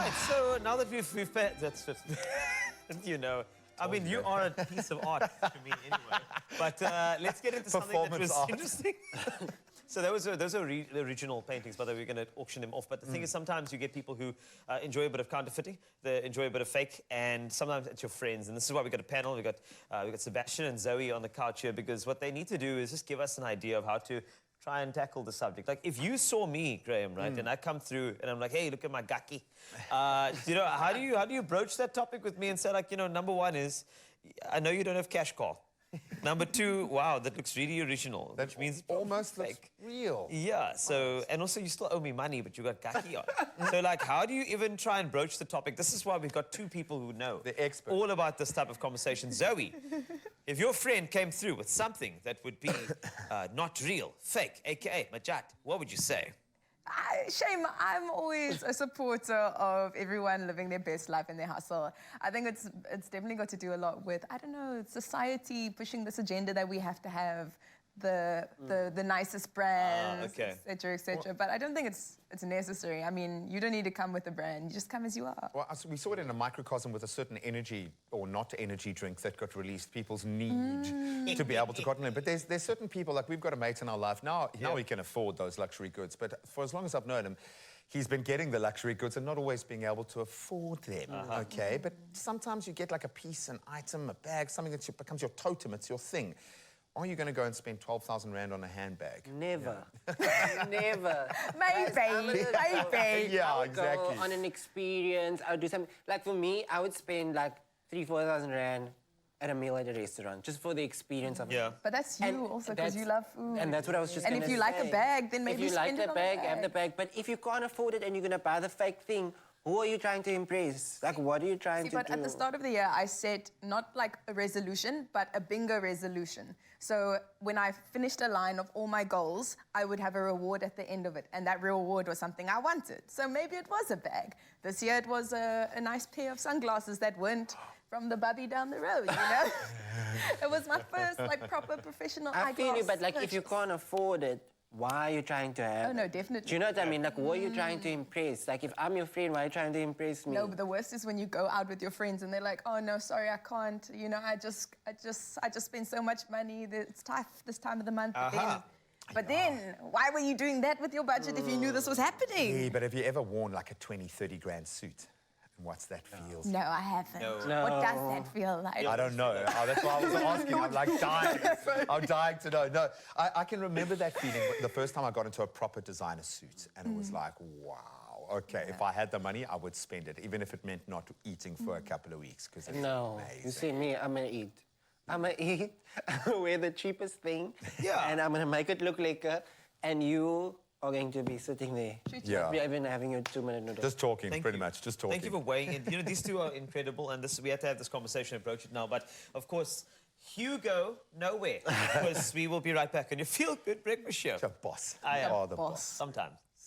right, so now that we've met, that's just, you know, I mean, you are a piece of art to me anyway. But let's get into something that was interesting. So those are the original paintings, by the way, we're going to auction them off. But the thing is, sometimes you get people who enjoy a bit of counterfeiting, they enjoy a bit of fake, and sometimes it's your friends. And this is why we got a panel. We got Sebastian and Zoe on the couch here, because what they need to do is just give us an idea of how to try and tackle the subject. Like, if you saw me, Graham, right, and I come through and I'm like, hey, look at my gaki. You know, how do you broach that topic with me and say, like, you know, number one is, I know you don't have cash call. Number two, wow, that looks really original, which means it's almost looks fake. real. Yeah, so, and also you still owe me money, but you got gaki on. So, like, how do you even try and broach the topic? This is why we've got two people who know the expert all about this type of conversation. Zoe, if your friend came through with something that would be not real, fake, aka Majat, what would you say? Shame, I'm always a supporter of everyone living their best life in their hustle. I think it's definitely got to do a lot with, I don't know, society pushing this agenda that we have to have the nicest brands, okay. et cetera, et cetera. But I don't think it's necessary. I mean, you don't need to come with a brand. You just come as you are. Well, we saw it in a microcosm with a certain energy or not energy drink that got released. People's need to be able to cotton in. But there's certain people, like we've got a mate in our life now he can afford those luxury goods. But for as long as I've known him, he's been getting the luxury goods and not always being able to afford them, okay? But sometimes you get like a piece, an item, a bag, something that becomes your totem, it's your thing. Are you going to go and spend 12,000 Rand on a handbag? Never. Never. Maybe. Yeah, exactly. Go on an experience. I would do something. Like for me, I would spend like 3,000-4,000 Rand at a meal at a restaurant, just for the experience of it. But that's you also, because you love food. And that's what I was just And if you like a bag, then maybe spend it on the bag. If you like the bag, have the bag. But if you can't afford it and you're going to buy the fake thing, who are you trying to impress? Like, what are you trying to do? But at the start of the year, I set not like a resolution, but a bingo resolution. So when I finished a line of all my goals, I would have a reward at the end of it. And that reward was something I wanted. So maybe it was a bag. This year, it was a nice pair of sunglasses that weren't from the bubby down the road, you know? It was my first, like, proper professional eyeglass. I feel you, but, like, if you can't afford it, why are you trying to have? Oh, no, definitely. Do you know what I mean? Like, who are you trying to impress? Like, if I'm your friend, why are you trying to impress me? No, but the worst is when you go out with your friends and they're like, oh, no, sorry, I can't. You know, I just spend so much money. It's tough this time of the month. But then, why were you doing that with your budget if you knew this was happening? Yeah, but have you ever worn, like, a 20, 30 grand suit? And what's that feel? No, I haven't. No. What does that feel like? I don't know. That's why I was asking. I'm like dying. I'm dying to know. No, I can remember that feeling the first time I got into a proper designer suit. And it was like, wow, okay, if I had the money, I would spend it, even if it meant not eating for a couple of weeks. Because it's amazing. You see me, I'm going to eat. I'm going to eat, I'm going to wear the cheapest thing, and I'm going to make it look lekker, and you are going to be sitting there. Even having your 2-minute noodle. Just talking, pretty much, just talking. Thank you for weighing in. You know, these two are incredible, and we had to have this conversation, approach it now. But, of course, Hugo, nowhere, because we will be right back on your Feel Good Breakfast Show. You're a boss. I am. You are the boss. boss. Sometimes.